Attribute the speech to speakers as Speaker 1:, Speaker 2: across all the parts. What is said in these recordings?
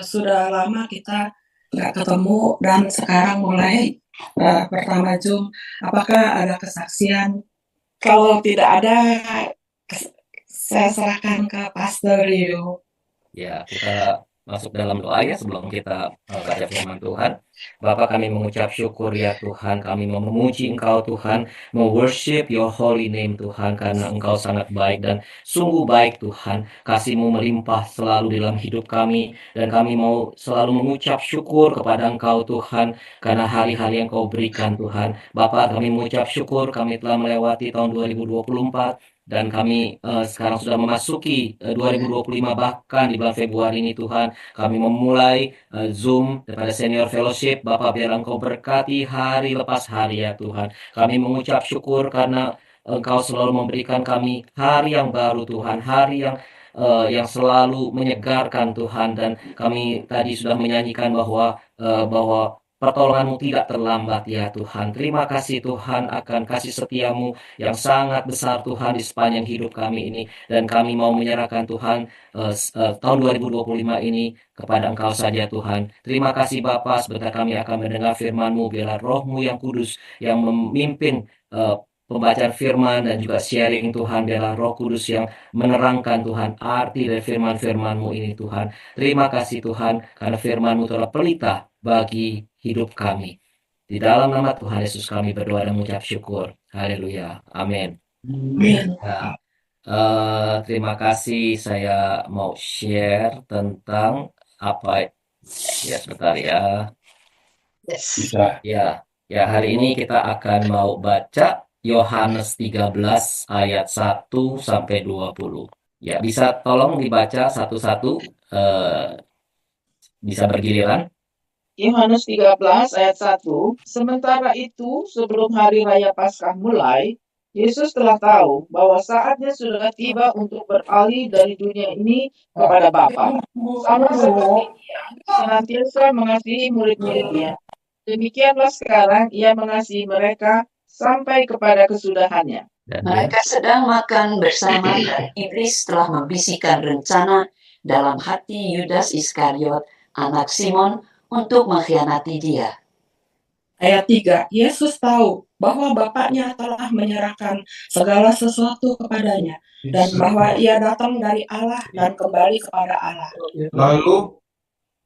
Speaker 1: Sudah lama kita nggak ketemu dan sekarang mulai pertama Zoom. Apakah ada kesaksian? Kalau tidak ada, saya serahkan ke Pastor Rio.
Speaker 2: Ya, kita masuk dalam doa ya sebelum kita baca firman Tuhan. Bapa, kami mengucap syukur ya Tuhan, kami mau memuji Engkau Tuhan, worship Your holy name Tuhan, karena Engkau sangat baik dan sungguh baik Tuhan. Kasih-Mu melimpah selalu dalam hidup kami, dan kami mau selalu mengucap syukur kepada Engkau Tuhan, karena hari-hari yang Kau berikan Tuhan. Bapa, kami mengucap syukur, kami telah melewati tahun 2024, dan kami sekarang sudah memasuki 2025, bahkan di bulan Februari ini Tuhan, kami memulai Zoom daripada Senior Fellowship. Bapak, biar Engkau berkati hari lepas hari ya Tuhan. Kami mengucap syukur karena Engkau selalu memberikan kami hari yang baru Tuhan, hari yang selalu menyegarkan Tuhan, dan kami tadi sudah menyanyikan bahwa pertolongan-Mu tidak terlambat ya Tuhan. Terima kasih Tuhan akan kasih setia-Mu yang sangat besar Tuhan di sepanjang hidup kami ini, dan kami mau menyerahkan Tuhan tahun 2025 ini kepada Engkau saja Tuhan. Terima kasih Bapa, sebentar kami akan mendengar firman-Mu, biarlah Roh-Mu yang kudus yang memimpin pembacaan firman dan juga sharing Tuhan, biarlah Roh Kudus yang menerangkan Tuhan arti dari firman-firman-Mu ini Tuhan. Terima kasih Tuhan karena firman-Mu telah pelita bagi hidup kami. Di dalam nama Tuhan Yesus kami berdoa dan mengucap syukur. Haleluya. Amin.
Speaker 1: Amin.
Speaker 2: Ya, terima kasih. Saya mau share tentang apa ya, sebentar ya.
Speaker 3: Yes.
Speaker 2: Ya, ya, hari ini kita akan mau baca Yohanes 13 ayat 1 sampai 20. Ya, bisa tolong dibaca satu-satu, bisa bergiliran.
Speaker 3: Yohanes 13 ayat 1. Sementara itu, sebelum hari raya Paskah mulai, Yesus telah tahu bahwa saatnya sudah tiba untuk beralih dari dunia ini kepada Bapa. Sama seperti Dia senantiasa mengasihi murid-muridnya. Demikianlah sekarang Ia mengasihi mereka sampai kepada kesudahannya.
Speaker 2: Dan
Speaker 4: Mereka sedang makan bersama dan iblis telah membisikkan rencana dalam hati Yudas Iskariot, anak Simon, untuk mengkhianati Dia.
Speaker 1: Ayat 3, Yesus tahu bahwa Bapaknya telah menyerahkan segala sesuatu kepadanya, dan bahwa Ia datang dari Allah dan kembali kepada Allah.
Speaker 5: Lalu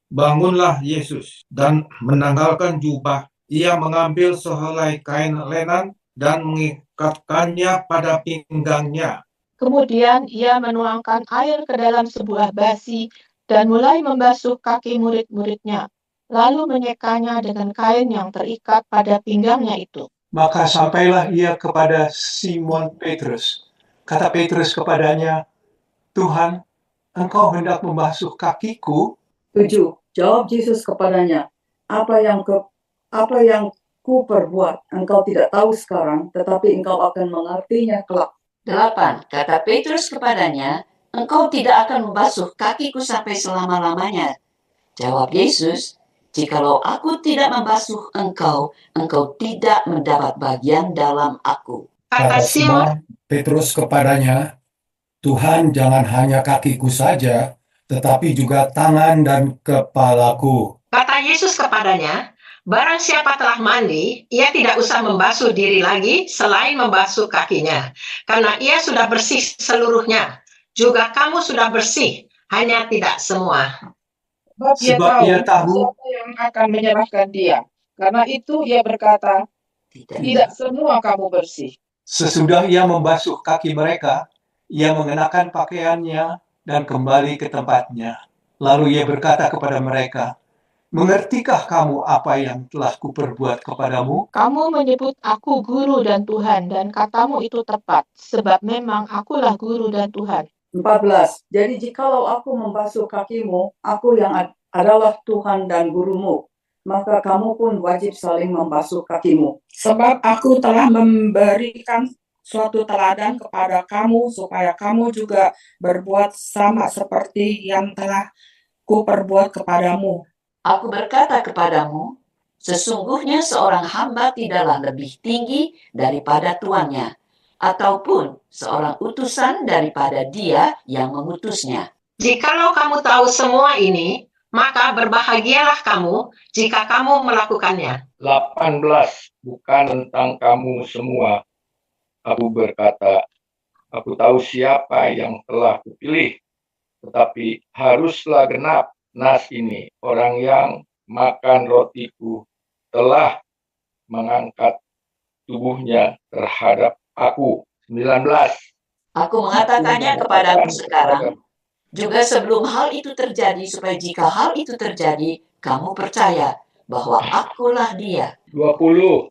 Speaker 5: bangunlah Yesus dan menanggalkan jubah. Ia mengambil sehelai kain lenan dan mengikatkannya pada pinggangnya.
Speaker 3: Kemudian Ia menuangkan air ke dalam sebuah basi dan mulai membasuh kaki murid-muridnya, lalu menyekanya dengan kain yang terikat pada pinggangnya itu.
Speaker 6: Maka sampailah Ia kepada Simon Petrus. Kata Petrus kepadanya, Tuhan, Engkau hendak membasuh kakiku?
Speaker 7: 7. Jawab Yesus kepadanya, apa yang ku perbuat, engkau tidak tahu sekarang, tetapi engkau akan mengertinya kelak.
Speaker 4: 8. Kata Petrus kepadanya, Engkau tidak akan membasuh kakiku sampai selama-lamanya. Jawab Yesus, jikalau aku tidak membasuh engkau, engkau tidak mendapat bagian dalam aku.
Speaker 8: Kata Simon Petrus kepadanya, Tuhan, jangan hanya kakiku saja, tetapi juga tangan dan kepalaku.
Speaker 9: Kata Yesus kepadanya, barang siapa telah mandi, ia tidak usah membasuh diri lagi selain membasuh kakinya, karena ia sudah bersih seluruhnya. Juga kamu sudah bersih, hanya tidak semua.
Speaker 3: Sebab ia tahu siapa yang akan menyerahkan Dia. Karena itu Ia berkata, tidak semua kamu bersih.
Speaker 6: Sesudah Ia membasuh kaki mereka, Ia mengenakan pakaiannya dan kembali ke tempatnya. Lalu Ia berkata kepada mereka, mengertikah kamu apa yang telah kuperbuat kepadamu?
Speaker 3: Kamu menyebut aku guru dan Tuhan, dan katamu itu tepat, sebab memang akulah guru dan Tuhan.
Speaker 7: 14. Jadi jikalau aku membasuh kakimu, aku yang adalah Tuhan dan gurumu, maka kamu pun wajib saling membasuh kakimu.
Speaker 1: Sebab aku telah memberikan suatu teladan kepada kamu, supaya kamu juga berbuat sama seperti yang telah kuperbuat kepadamu.
Speaker 4: Aku berkata kepadamu, sesungguhnya seorang hamba tidaklah lebih tinggi daripada tuannya, ataupun seorang utusan daripada dia yang mengutusnya.
Speaker 9: Jikalau kamu tahu semua ini, maka berbahagialah kamu jika kamu melakukannya.
Speaker 10: 18. Bukan tentang kamu semua. Aku berkata, aku tahu siapa yang telah kupilih, tetapi haruslah genap nas ini. Orang yang makan rotiku telah mengangkat tubuhnya terhadap aku. 19.
Speaker 4: Aku mengatakannya kepadamu sekarang, juga sebelum hal itu terjadi, supaya jika hal itu terjadi, kamu percaya bahwa akulah dia.
Speaker 10: 20.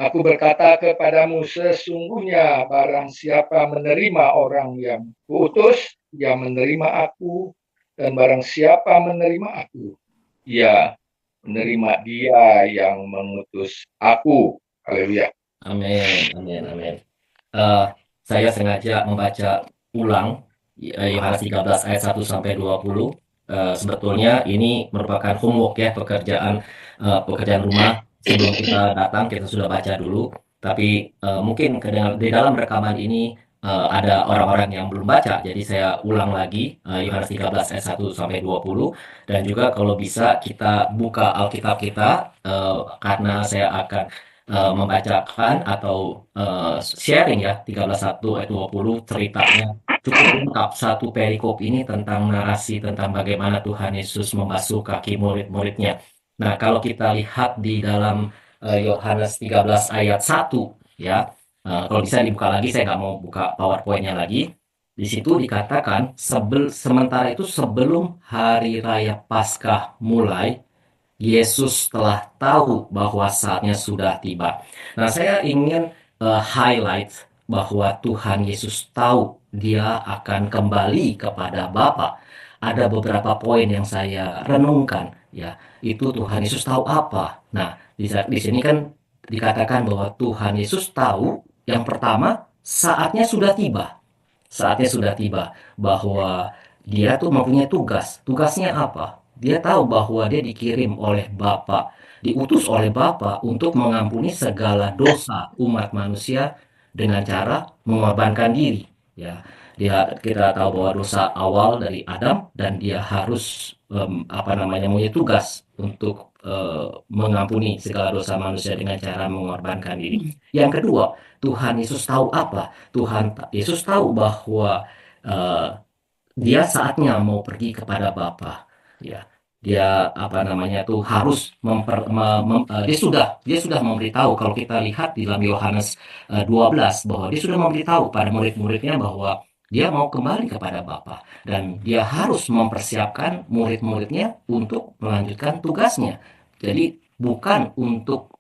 Speaker 10: Aku berkata kepadamu, sesungguhnya barang siapa menerima orang yang kuutus, ia menerima aku, dan barang siapa menerima aku, ia menerima dia yang mengutus aku. Haleluya.
Speaker 2: Amin, amin, amin. Saya sengaja membaca ulang Yohanes 13 ayat 1 sampai 20. Sebetulnya ini merupakan homework ya, pekerjaan rumah. Sebelum kita datang kita sudah baca dulu. Tapi mungkin di dalam rekaman ini ada orang-orang yang belum baca, jadi saya ulang lagi Yohanes 13 ayat 1 sampai 20. Dan juga kalau bisa kita buka Alkitab kita, karena saya akan membacakan atau sharing ya 13:1 ayat 20, ceritanya cukup lengkap. Satu perikop ini tentang narasi tentang bagaimana Tuhan Yesus membasuh kaki murid-muridnya. Nah, kalau kita lihat di dalam Yohanes 13 ayat 1 ya, kalau bisa dibuka lagi, saya nggak mau buka PowerPoint-nya lagi. Di situ dikatakan sementara itu sebelum hari raya Paskah mulai, Yesus telah tahu bahwa saatnya sudah tiba. Nah, saya ingin highlight bahwa Tuhan Yesus tahu dia akan kembali kepada Bapa. Ada beberapa poin yang saya renungkan, ya. Itu Tuhan Yesus tahu apa? Nah, di sini kan dikatakan bahwa Tuhan Yesus tahu yang pertama saatnya sudah tiba. Saatnya sudah tiba bahwa dia tuh mempunyai tugas. Tugasnya apa? Dia tahu bahwa dia dikirim oleh Bapa, diutus oleh Bapa untuk mengampuni segala dosa umat manusia dengan cara mengorbankan diri. Ya, kita tahu bahwa dosa awal dari Adam dan dia harus mempunyai tugas untuk mengampuni segala dosa manusia dengan cara mengorbankan diri. Yang kedua, Tuhan Yesus tahu apa? Tuhan Yesus tahu bahwa dia saatnya mau pergi kepada Bapa. Ya, dia harus dia sudah memberitahu. Kalau kita lihat di dalam Yohanes 12 bahwa dia sudah memberitahu pada murid-muridnya bahwa dia mau kembali kepada Bapa dan dia harus mempersiapkan murid-muridnya untuk melanjutkan tugasnya. Jadi bukan untuk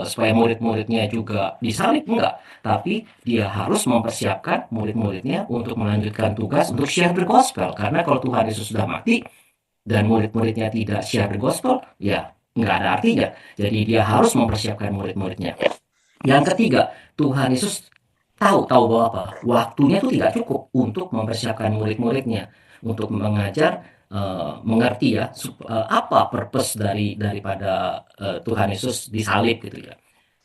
Speaker 2: supaya murid-muridnya juga disalib, enggak, tapi dia harus mempersiapkan murid-muridnya untuk melanjutkan tugas untuk share the gospel. Karena kalau Tuhan Yesus sudah mati dan murid-muridnya tidak share the gospel, ya nggak ada artinya. Jadi dia harus mempersiapkan murid-muridnya. Yang ketiga, Tuhan Yesus tahu bahwa apa? Waktunya itu tidak cukup untuk mempersiapkan murid-muridnya untuk mengajar, mengerti ya apa purpose daripada Tuhan Yesus disalib gitu ya.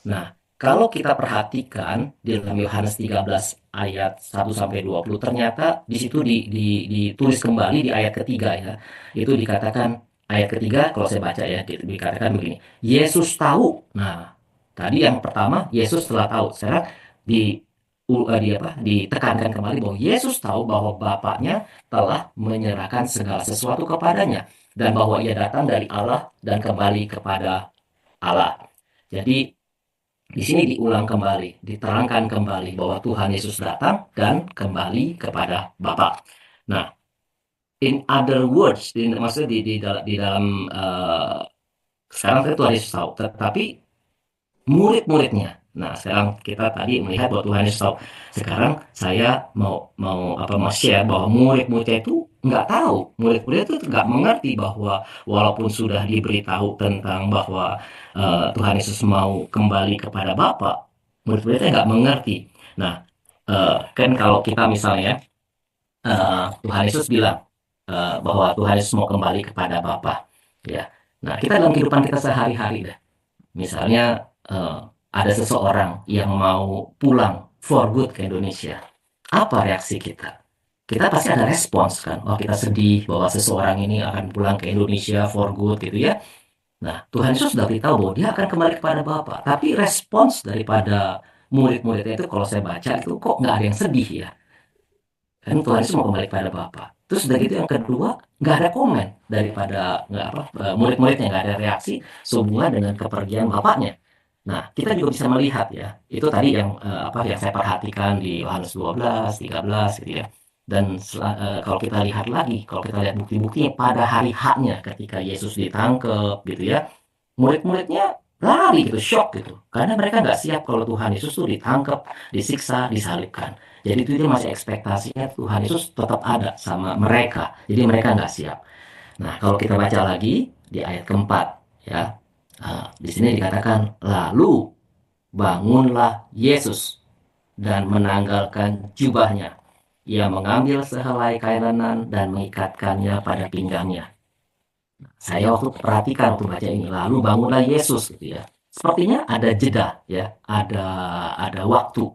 Speaker 2: Nah, kalau kita perhatikan di dalam Yohanes 13 ayat 1 sampai 20, ternyata di situ ditulis kembali di ayat ketiga ya. Itu dikatakan ayat ketiga, kalau saya baca ya, dikatakan begini. Yesus tahu. Nah, tadi yang pertama Yesus telah tahu. Sekarang ditekankan kembali bahwa Yesus tahu bahwa Bapaknya telah menyerahkan segala sesuatu kepadanya dan bahwa ia datang dari Allah dan kembali kepada Allah. Jadi di sini diulang kembali, diterangkan kembali bahwa Tuhan Yesus datang dan kembali kepada Bapa. Nah, in other words, maksudnya di dalam sekarang Tuhan Yesus tahu, tetapi murid-muridnya. Nah, sekarang kita tadi melihat bahwa Tuhan Yesus tahu. Sekarang saya mau share bahwa murid-muridnya itu nggak tahu. Murid-muridnya itu nggak mengerti bahwa walaupun sudah diberitahu tentang bahwa Tuhan Yesus mau kembali kepada Bapa, murid-muridnya nggak mengerti. Nah, kan kalau kita misalnya Tuhan Yesus bilang bahwa Tuhan Yesus mau kembali kepada Bapa, ya. Nah, kita dalam kehidupan kita sehari-hari deh. Misalnya ada seseorang yang mau pulang for good ke Indonesia. Apa reaksi kita? kita pasti ada respons kan. Oh, kita sedih bahwa seseorang ini akan pulang ke Indonesia for good gitu ya. Nah, Tuhan Yesus sudah beritahu bahwa dia akan kembali kepada Bapa. Tapi respons daripada murid-muridnya itu kalau saya baca itu kok nggak ada yang sedih ya. Kan Tuhan Yesus mau kembali kepada Bapa. Terus udah gitu yang kedua, nggak ada komen daripada nggak apa murid-muridnya, nggak ada reaksi sehubungan dengan kepergian Bapaknya. Nah, kita juga bisa melihat ya, itu tadi yang yang saya perhatikan di Yohanes 12, 13 gitu ya. Dan kalau kita lihat lagi, kalau kita lihat bukti-buktinya pada hari H-nya ketika Yesus ditangkap gitu ya, murid-muridnya lari gitu, shock gitu. Karena mereka nggak siap kalau Tuhan Yesus tuh ditangkap, disiksa, disalibkan. Jadi itu dia masih ekspektasinya Tuhan Yesus tetap ada sama mereka. Jadi mereka nggak siap. Nah, kalau kita baca lagi di ayat keempat, ya, di sini dikatakan, lalu bangunlah Yesus dan menanggalkan jubahnya. Ia mengambil sehelai kain lenan dan mengikatkannya pada pinggangnya. Saya waktu perhatikan waktu baca ini, lalu bangunlah Yesus gitu ya. Sepertinya ada jeda ya, ada waktu.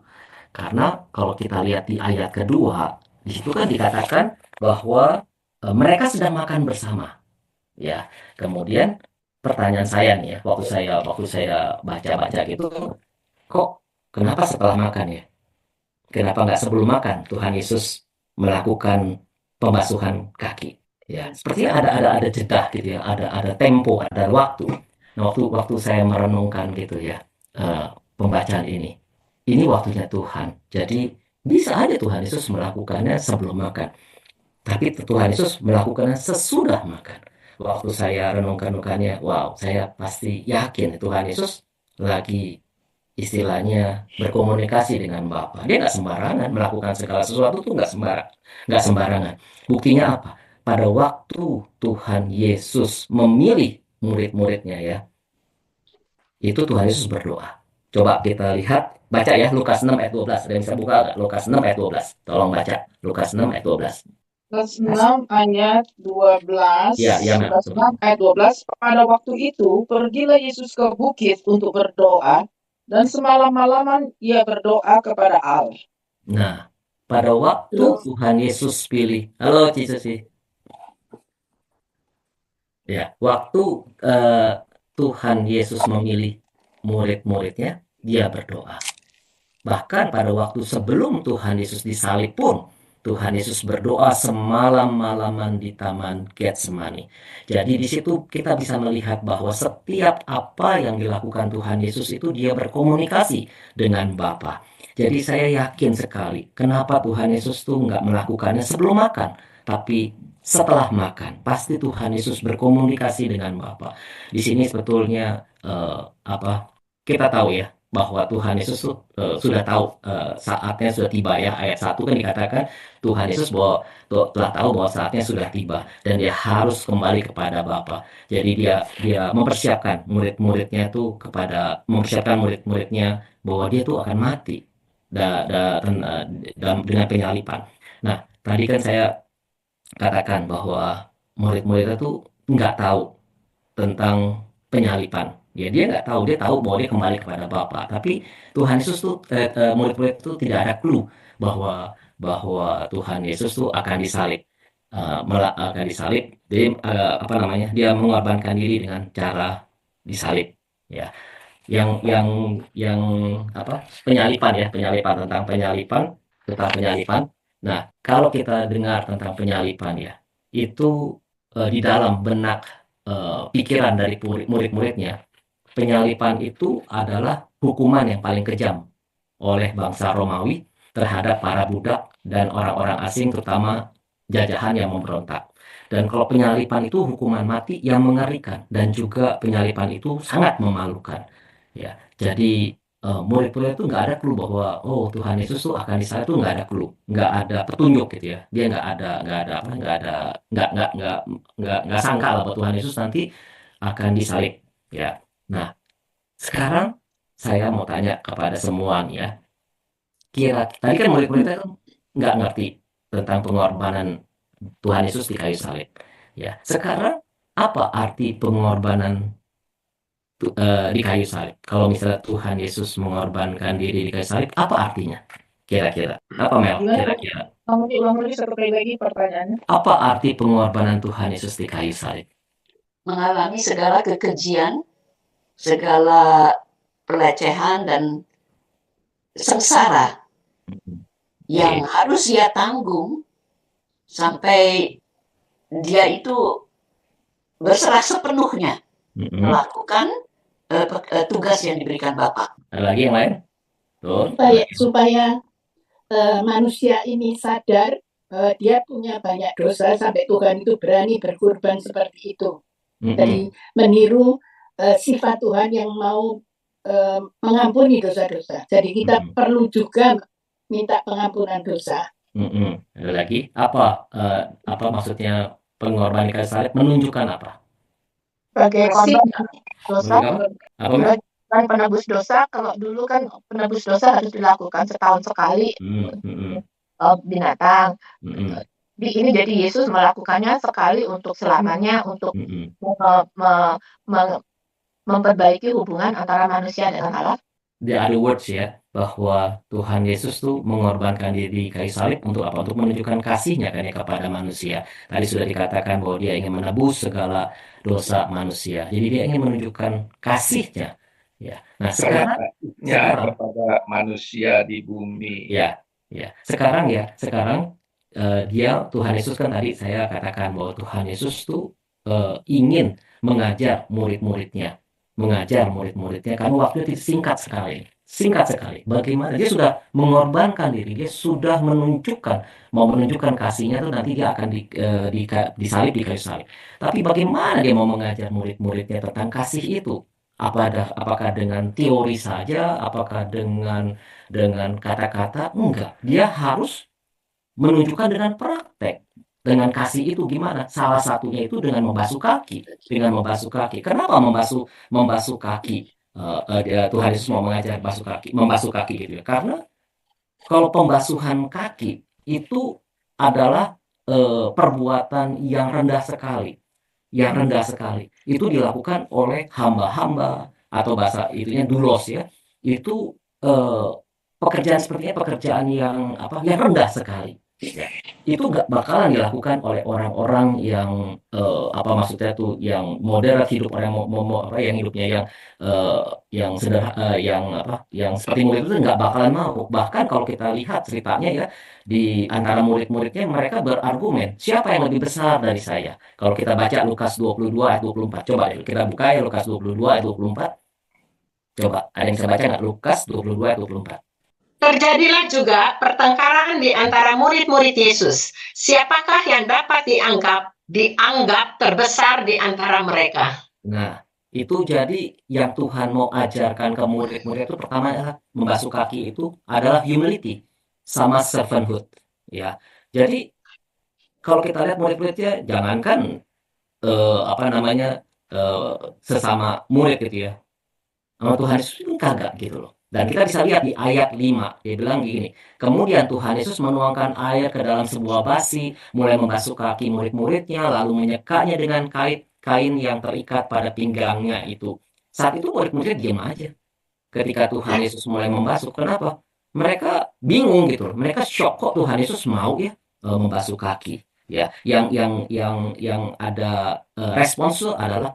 Speaker 2: Karena kalau kita lihat di ayat kedua, di situ kan dikatakan bahwa mereka sedang makan bersama. Ya, kemudian pertanyaan saya nih ya, waktu saya baca-baca gitu, kok kenapa setelah makan ya? Kenapa nggak sebelum makan Tuhan Yesus melakukan pembasuhan kaki? Ya, sepertinya ada jeda gitu ya, ada tempo, ada waktu. Nah, waktu saya merenungkan gitu ya, pembacaan ini waktunya Tuhan. Jadi bisa aja Tuhan Yesus melakukannya sebelum makan, tapi Tuhan Yesus melakukannya sesudah makan. Waktu saya renungkan-renungkannya, wow, saya pasti yakin Tuhan Yesus lagi istilahnya berkomunikasi dengan Bapa. Dia nggak sembarangan melakukan segala sesuatu tuh nggak sembarangan. Buktinya apa? Pada waktu Tuhan Yesus memilih murid-muridnya ya, itu Tuhan Yesus berdoa. Coba kita lihat, baca ya Lukas 6 ayat 12. Ada yang bisa buka nggak? Lukas 6 ayat 12. Tolong baca Lukas 6 ayat 12.
Speaker 3: Lukas 6 ayat 12.
Speaker 2: Ya,
Speaker 3: Lukas 6 ayat 12. Pada waktu itu pergilah Yesus ke bukit untuk berdoa, dan semalam-malaman ia berdoa kepada Allah.
Speaker 2: Nah, pada waktu Tuhan Yesus pilih, halo Cisusi. Ya, waktu Tuhan Yesus memilih murid-muridnya, dia berdoa. Bahkan pada waktu sebelum Tuhan Yesus disalib pun, Tuhan Yesus berdoa semalam-malaman di Taman Getsemani. Jadi di situ kita bisa melihat bahwa setiap apa yang dilakukan Tuhan Yesus itu dia berkomunikasi dengan Bapa. Jadi saya yakin sekali kenapa Tuhan Yesus tuh nggak melakukannya sebelum makan, tapi setelah makan. Pasti Tuhan Yesus berkomunikasi dengan Bapa. Di sini sebetulnya kita tahu ya bahwa Tuhan Yesus sudah tahu saatnya sudah tiba ya. Ayat 1 kan dikatakan Tuhan Yesus telah tahu bahwa saatnya sudah tiba dan dia harus kembali kepada Bapa. Jadi dia mempersiapkan murid-muridnya bahwa dia tuh akan mati dengan penyalipan. Nah, tadi kan saya katakan bahwa murid-muridnya tuh nggak tahu tentang penyalipan. Dia nggak tahu, dia tahu bahwa dia kembali kepada Bapa. Tapi Tuhan Yesus tuh murid-murid itu tidak ada clue bahwa Tuhan Yesus tuh akan disalib. Akan disalib. Jadi dia mengorbankan diri dengan cara disalib. Ya. Yang penyalipan tentang penyalipan. Nah, kalau kita dengar tentang penyalipan ya, itu di dalam benak pikiran dari murid-muridnya, penyalipan itu adalah hukuman yang paling kejam oleh bangsa Romawi terhadap para budak dan orang-orang asing, terutama jajahan yang memberontak. Dan kalau penyalipan itu hukuman mati yang mengerikan, dan juga penyalipan itu sangat memalukan. Ya, jadi murid-murid itu nggak ada clue bahwa Tuhan Yesus tuh akan disalib, tuh nggak ada clue, nggak ada petunjuk gitu ya. Dia nggak sangka lah bahwa Tuhan Yesus nanti akan disalib. Ya, nah sekarang saya mau tanya kepada semua nih ya. Tadi kan murid-muridnya kan nggak ngerti tentang pengorbanan Tuhan Yesus di kayu salib. Ya, sekarang apa arti pengorbanan di kayu salib? Kalau misalnya Tuhan Yesus mengorbankan diri di kayu salib, apa artinya? Kira-kira. Apa Mel?
Speaker 3: Gimana?
Speaker 2: Kira-kira.
Speaker 3: Ulang lagi satu kali lagi pertanyaannya.
Speaker 2: Apa arti pengorbanan Tuhan Yesus di kayu salib?
Speaker 4: Mengalami segala kekejian, segala pelecehan dan sengsara yang harus dia tanggung sampai dia itu berserah sepenuhnya melakukan tugas yang diberikan Bapa.
Speaker 2: Ada lagi yang lain? Tuh.
Speaker 11: Supaya manusia ini sadar dia punya banyak dosa sampai Tuhan itu berani berkorban seperti itu. Jadi meniru sifat Tuhan yang mau mengampuni dosa-dosa. Jadi kita perlu juga minta pengampunan dosa.
Speaker 2: Ada lagi? Apa maksudnya pengorbanan di kayu salib menunjukkan apa?
Speaker 12: Sebagai korban dosa,
Speaker 2: Apa?
Speaker 12: kan penebus dosa. Kalau dulu kan penebus dosa harus dilakukan setahun sekali binatang. Ini jadi Yesus melakukannya sekali untuk selamanya, untuk memperbaiki hubungan antara manusia dan Allah.
Speaker 2: The other words ya, bahwa Tuhan Yesus tuh mengorbankan diri di kayu salib untuk apa? Untuk menunjukkan kasihnya kan ya kepada manusia. Tadi sudah dikatakan bahwa dia ingin menebus segala dosa manusia. Jadi dia ingin menunjukkan kasihnya. Ya. Nah sekarang
Speaker 10: kepada manusia di bumi.
Speaker 2: Ya. Sekarang dia Tuhan Yesus kan tadi saya katakan bahwa Tuhan Yesus tuh ingin mengajar murid-muridnya karena waktu itu singkat sekali. Bagaimana dia sudah mengorbankan diri, dia sudah mau menunjukkan kasihnya tuh nanti dia akan disalib di kayu salib. Tapi bagaimana dia mau mengajar murid-muridnya tentang kasih itu? Apakah dengan teori saja? Apakah dengan kata-kata? Enggak. Dia harus menunjukkan dengan praktek. Dengan kasih itu gimana? Salah satunya itu dengan membasuh kaki. Kenapa membasuh kaki? Tuhan Yesus mau mengajar membasuh kaki gitu ya. Karena kalau pembasuhan kaki itu adalah perbuatan yang rendah sekali. Itu dilakukan oleh hamba-hamba atau bahasa itunya doulos ya. Itu pekerjaan sepertinya pekerjaan yang rendah sekali. Ya. Itu nggak bakalan dilakukan oleh orang-orang yang maksudnya tuh yang moderat hidup, orang yang hidupnya yang sederhana, yang seperti murid itu nggak bakalan mau. Bahkan kalau kita lihat ceritanya ya di antara murid-muridnya mereka berargumen, siapa yang lebih besar dari saya? Kalau kita baca Lukas 22 ayat 24, coba kita buka ya Lukas 22 ayat 24. Coba ada yang bisa baca nggak Lukas 22 ayat 24?
Speaker 9: Terjadilah juga pertengkaran di antara murid-murid Yesus. Siapakah yang dapat dianggap terbesar di antara mereka?
Speaker 2: Nah, itu jadi yang Tuhan mau ajarkan ke murid-murid itu pertama adalah membasuh kaki itu adalah humility sama servanthood. Ya, jadi kalau kita lihat murid-muridnya, jangankan sesama murid gitu ya, sama Tuhan Yesus itu kagak gitu loh. Dan kita bisa lihat di ayat 5, dia bilang gini, kemudian Tuhan Yesus menuangkan air ke dalam sebuah basi, mulai membasuh kaki murid-muridnya, lalu menyekanya dengan kain yang terikat pada pinggangnya itu. Saat itu murid-muridnya diam aja. Ketika Tuhan Yesus mulai membasuh, kenapa? Mereka bingung gitu loh. Mereka shock kok Tuhan Yesus mau ya membasuh kaki. Ya, yang ada responsnya adalah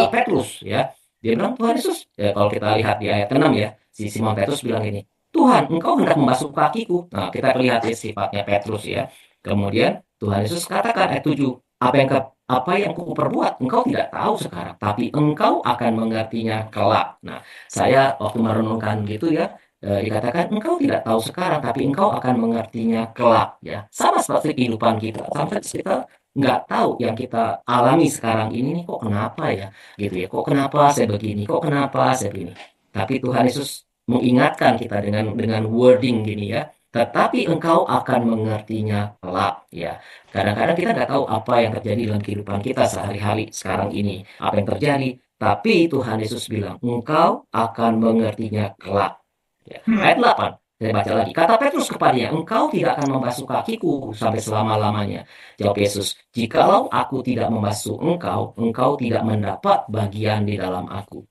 Speaker 2: Petrus ya. Dia bilang Tuhan Yesus, ya, kalau kita lihat di ayat 6 ya, si Simon Petrus bilang gini, Tuhan, engkau hendak membasuh kakiku. Nah, kita lihat ya sifatnya Petrus ya. Kemudian Tuhan Yesus katakan ayat 7, apa yang ku perbuat engkau tidak tahu sekarang, tapi engkau akan mengertinya kelak. Nah, saya waktu merenungkan gitu ya, dikatakan engkau tidak tahu sekarang, tapi engkau akan mengertinya kelak ya. Sama seperti kehidupan kita, sampai kita nggak tahu yang kita alami sekarang ini nih kok kenapa ya gitu ya, kok kenapa saya begini, kok kenapa saya begini. Tapi Tuhan Yesus mengingatkan kita dengan wording gini ya, tetapi engkau akan mengertinya kelak ya. Kadang-kadang kita nggak tahu apa yang terjadi dalam kehidupan kita sehari-hari sekarang ini, apa yang terjadi, tapi Tuhan Yesus bilang engkau akan mengertinya kelak ya. Ayat 8 saya baca lagi. Kata Petrus kepadanya, engkau tidak akan membasuh kakiku sampai selama-lamanya. Jawab Yesus, jikalau aku tidak membasuh engkau tidak mendapat bagian di dalam aku.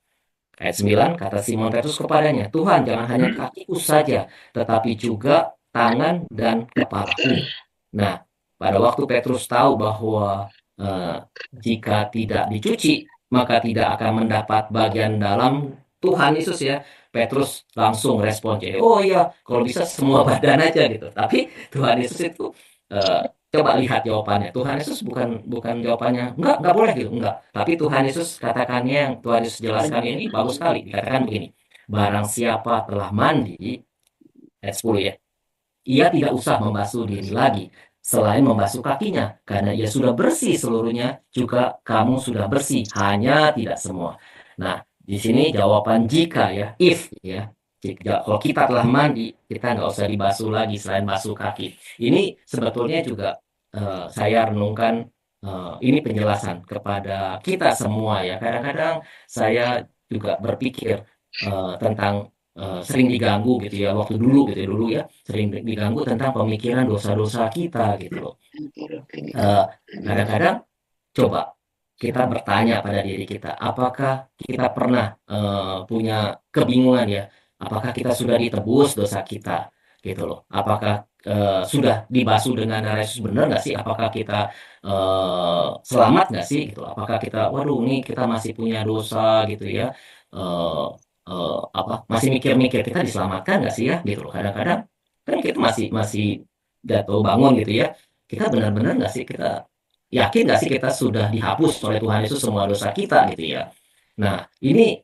Speaker 2: Ayat 9, kata Simon Petrus kepadanya, Tuhan jangan hanya kakiku saja, tetapi juga tangan dan kepalaku. Nah, pada waktu Petrus tahu bahwa jika tidak dicuci, maka tidak akan mendapat bagian dalam Tuhan Yesus ya. Petrus langsung respon, jadi, oh iya, kalau bisa semua badan aja gitu. Tapi Tuhan Yesus itu coba lihat jawabannya. Tuhan Yesus bukan jawabannya, enggak boleh gitu, enggak. Tapi Tuhan Yesus katakannya, yang Tuhan Yesus jelaskan ini bagus sekali. Dikatakan begini, barang siapa telah mandi, ayat 10 ya, ia tidak usah membasuh diri lagi, selain membasuh kakinya, karena ia sudah bersih seluruhnya, juga kamu sudah bersih, hanya tidak semua. Nah, di sini jawaban jika ya, if ya. Kalau kita telah mandi, kita nggak usah dibasuh lagi selain basuh kaki. Ini sebetulnya juga saya renungkan, ini penjelasan kepada kita semua ya. Kadang-kadang saya juga berpikir tentang sering diganggu gitu ya, waktu dulu gitu ya, dulu ya sering diganggu tentang pemikiran dosa-dosa kita gitu loh. Kadang-kadang coba kita bertanya pada diri kita, apakah kita pernah punya kebingungan ya, apakah kita sudah ditebus dosa kita gitu loh, apakah sudah dibasuh dengan darah Yesus, benar nggak sih, apakah kita selamat nggak sih gitu, apakah kita waduh nih kita masih punya dosa gitu ya, masih mikir-mikir kita diselamatkan nggak sih ya gitu loh. Kadang-kadang kan kita masih jatuh bangun gitu ya, kita benar-benar nggak sih, kita yakin nggak sih kita sudah dihapus oleh Tuhan Yesus semua dosa kita gitu ya. Nah, ini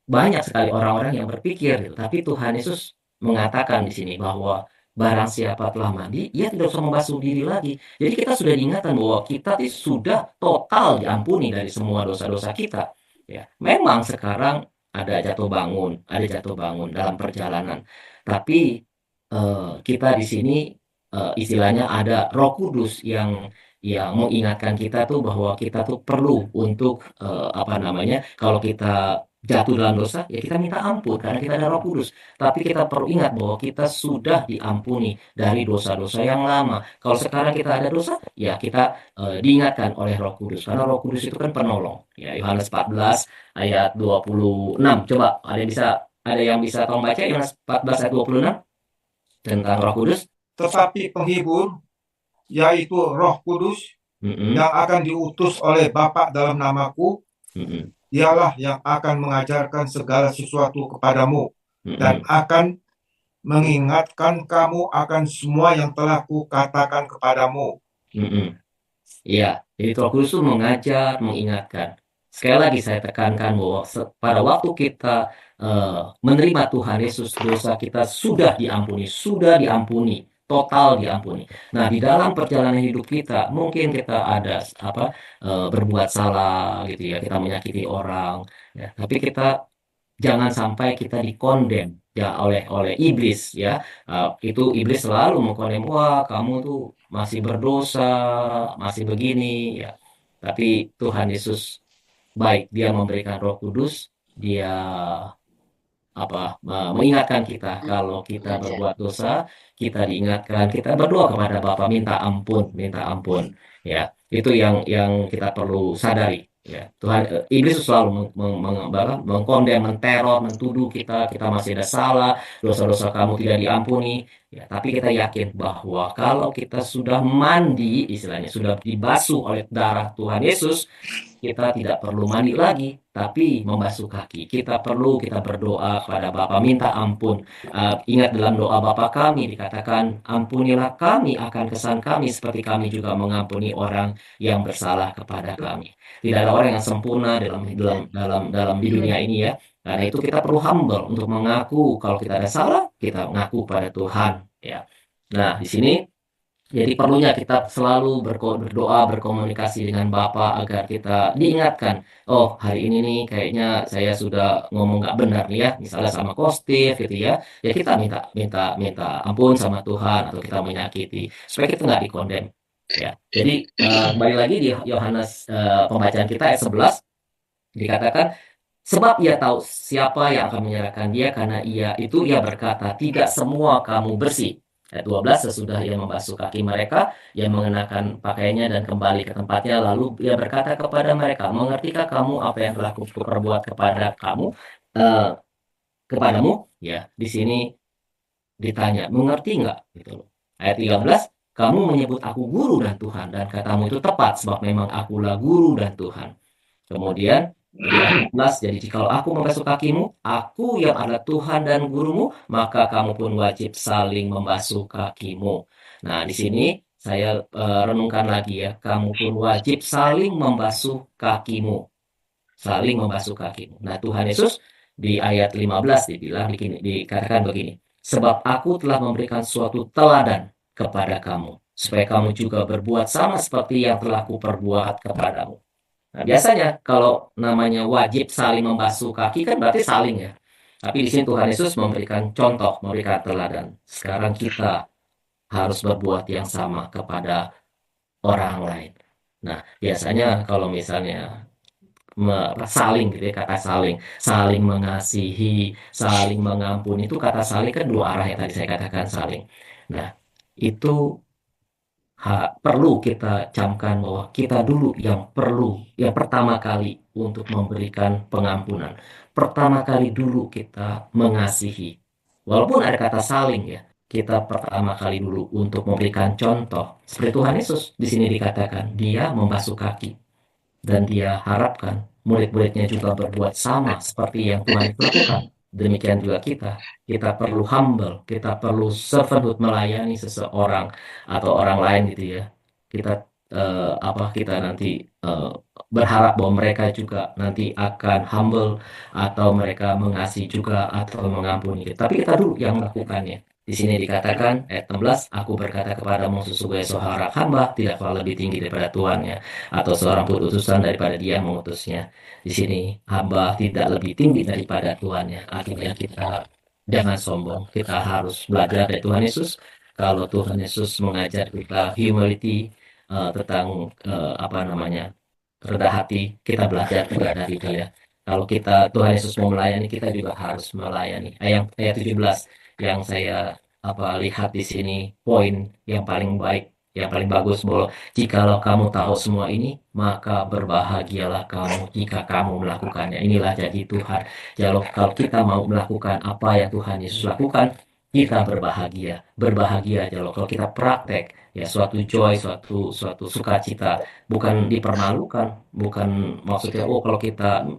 Speaker 2: banyak sekali orang-orang yang berpikir gitu, tapi Tuhan Yesus mengatakan di sini bahwa barang siapa telah mandi, ia tidak usah membasuh diri lagi. Jadi kita sudah diingatkan bahwa kita sudah total diampuni dari semua dosa-dosa kita. Ya, memang sekarang ada jatuh bangun dalam perjalanan. Tapi kita di sini istilahnya ada Roh Kudus yang mengingatkan kita tuh bahwa kita tuh perlu untuk kalau kita jatuh dalam dosa ya kita minta ampun karena kita ada Roh Kudus. Tapi kita perlu ingat bahwa kita sudah diampuni dari dosa-dosa yang lama. Kalau sekarang kita ada dosa, ya kita diingatkan oleh Roh Kudus, karena Roh Kudus itu kan penolong. Ya, Yohanes 14 ayat 26. Coba ada yang bisa tolong baca Yohanes 14 ayat 26 tentang Roh Kudus.
Speaker 5: Tetapi penghibur, yaitu Roh Kudus, yang akan diutus oleh Bapa dalam namaku, dialah yang akan mengajarkan segala sesuatu kepadamu dan akan mengingatkan kamu akan semua yang telah kukatakan kepadamu.
Speaker 2: Iya, jadi Roh Kudus itu mengajar, mengingatkan. Sekali lagi saya tekankan bahwa pada waktu kita menerima Tuhan Yesus, dosa kita sudah diampuni, total diampuni. Nah, di dalam perjalanan hidup kita, mungkin kita ada berbuat salah gitu ya, kita menyakiti orang, ya. Tapi kita jangan sampai kita dikondem ya oleh iblis ya. Itu iblis selalu mengkondem, wah kamu tuh masih berdosa, masih begini ya. Tapi Tuhan Yesus baik, dia memberikan Roh Kudus, dia mengingatkan kita kalau kita berbuat dosa, kita diingatkan, kita berdoa kepada Bapa minta ampun ya. Itu yang kita perlu sadari ya. Tuhan, iblis selalu mengkondem, menteror, mentuduh kita masih ada salah, dosa-dosa kamu tidak diampuni ya. Tapi kita yakin bahwa kalau kita sudah mandi, istilahnya sudah dibasuh oleh darah Tuhan Yesus, kita tidak perlu mandi lagi, tapi membasuh kaki. Kita berdoa kepada Bapa minta ampun. Ingat dalam doa Bapa kami dikatakan, ampunilah kami akan kesalahan kami seperti kami juga mengampuni orang yang bersalah kepada kami. Tidak ada orang yang sempurna dalam di dunia ini ya. Karena itu kita perlu humble untuk mengaku kalau kita ada salah, kita mengaku pada Tuhan ya. Nah, di sini jadi perlunya kita selalu berdoa, berkomunikasi dengan Bapa agar kita diingatkan, oh hari ini nih kayaknya saya sudah ngomong nggak benar nih ya, misalnya sama Kostif gitu ya, ya kita minta ampun sama Tuhan, atau kita menyakiti supaya kita nggak dikondem ya. Jadi kembali lagi di Yohanes pembacaan kita ayat 11 dikatakan, sebab ia tahu siapa yang akan menyerahkan dia, karena ia berkata, tidak semua kamu bersih. Ayat 12, sesudah ia membasuh kaki mereka, ia mengenakan pakaiannya dan kembali ke tempatnya, lalu ia berkata kepada mereka, mengertikah kamu apa yang telah kuperbuat kepadamu? Ya, di sini ditanya, mengerti nggak? Gitu loh. Ayat 13, kamu menyebut aku guru dan Tuhan, dan katamu itu tepat, sebab memang akulah guru dan Tuhan. Kemudian di ayat 14, jadi jikalau aku membasuh kakimu, aku yang adalah Tuhan dan gurumu, maka kamu pun wajib saling membasuh kakimu. Nah, di sini saya renungkan lagi ya, kamu pun wajib saling membasuh kakimu. Saling membasuh kakimu. Nah, Tuhan Yesus di ayat 15 dikatakan begini, sebab aku telah memberikan suatu teladan kepada kamu, supaya kamu juga berbuat sama seperti yang telah kuperbuat kepadamu. Nah, biasanya kalau namanya wajib saling membasuh kaki kan berarti saling ya. Tapi di sini Tuhan Yesus memberikan contoh, memberikan teladan. Sekarang kita harus berbuat yang sama kepada orang lain. Nah, biasanya kalau misalnya saling gitu ya, kata saling mengasihi, saling mengampuni, itu kata saling kan dua arah yang tadi saya katakan saling. Nah, itu perlu kita camkan bahwa kita dulu yang pertama kali untuk memberikan pengampunan. Pertama kali dulu kita mengasihi. Walaupun ada kata saling ya, kita pertama kali dulu untuk memberikan contoh. Seperti Tuhan Yesus di sini dikatakan, dia membasuh kaki. Dan dia harapkan murid-muridnya juga berbuat sama seperti yang Tuhan lakukan. Demikian juga kita perlu humble, kita perlu servanthood, melayani seseorang atau orang lain gitu ya. Kita nanti berharap bahwa mereka juga nanti akan humble atau mereka mengasihi juga atau mengampuni. Tapi kita dulu yang melakukannya. Di sini dikatakan ayat 16, aku berkata kepadamu sesungguhnya seorang hamba tidaklah lebih tinggi daripada tuannya, atau seorang utusan daripada dia yang mengutusnya. Di sini hamba tidak lebih tinggi daripada tuannya. Artinya kita jangan sombong. Kita harus belajar dari Tuhan Yesus. Kalau Tuhan Yesus mengajar kita humility, tentang rendah hati, kita belajar juga dari dia. Kalau Tuhan Yesus mau melayani, kita juga harus melayani. Ayat 17 yang saya lihat di sini, poin yang paling baik, yang paling bagus, bahwa jikalau kamu tahu semua ini, maka berbahagialah kamu jika kamu melakukannya. Inilah janji Tuhan. Kalau kita mau melakukan apa yang Tuhan Yesus lakukan, kita berbahagia kalau kita praktek ya, suatu joy, suatu sukacita, bukan dipermalukan, bukan maksudnya kalau kita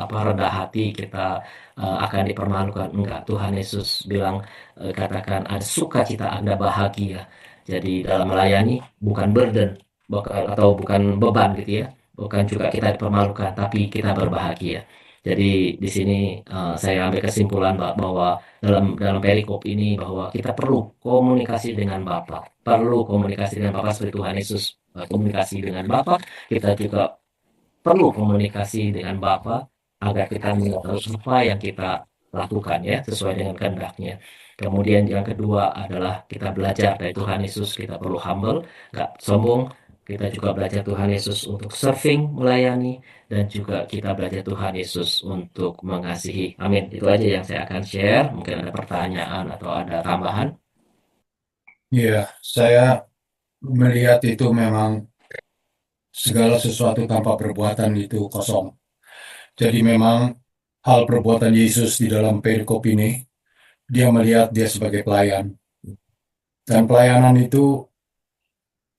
Speaker 2: rendah hati kita akan dipermalukan. Enggak, Tuhan Yesus bilang, katakan ada sukacita, ada bahagia. Jadi dalam melayani bukan burden, bukan beban gitu ya, bukan juga kita dipermalukan, tapi kita berbahagia. Jadi di sini saya ambil kesimpulan bahwa dalam perikop ini bahwa kita perlu komunikasi dengan Bapa, seperti Tuhan Yesus komunikasi dengan Bapa. Kita juga perlu komunikasi dengan Bapa agar kita mengetahui apa yang kita lakukan ya, sesuai dengan kehendak-Nya. Kemudian yang kedua adalah kita belajar dari Tuhan Yesus. Kita perlu humble, nggak sombong. Kita juga belajar Tuhan Yesus untuk serving, melayani, dan juga kita belajar Tuhan Yesus untuk mengasihi. Amin. Itu aja yang saya akan share. Mungkin ada pertanyaan atau ada tambahan.
Speaker 8: Ya, saya melihat itu memang segala sesuatu tanpa perbuatan itu kosong. Jadi memang hal perbuatan Yesus di dalam perikop ini, dia melihat dia sebagai pelayan. Dan pelayanan itu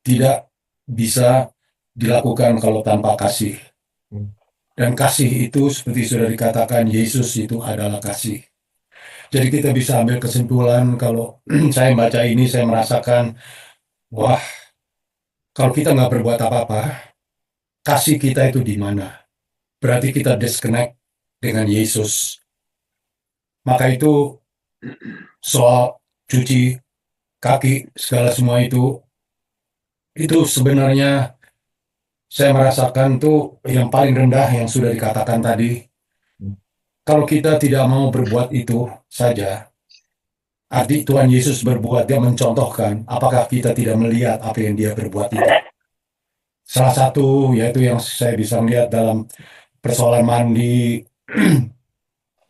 Speaker 8: tidak bisa dilakukan kalau tanpa kasih. Dan kasih itu seperti sudah dikatakan, Yesus itu adalah kasih. Jadi kita bisa ambil kesimpulan kalau saya baca ini, saya merasakan, wah, kalau kita nggak berbuat apa-apa, kasih kita itu di mana? Berarti kita disconnect dengan Yesus. Maka itu soal cuci kaki, segala semua itu sebenarnya saya merasakan tuh yang paling rendah yang sudah dikatakan tadi. Kalau kita tidak mau berbuat itu saja, arti Tuhan Yesus berbuat, dia mencontohkan, apakah kita tidak melihat apa yang dia berbuat itu? Salah satu yaitu yang saya bisa melihat dalam persoalan mandi,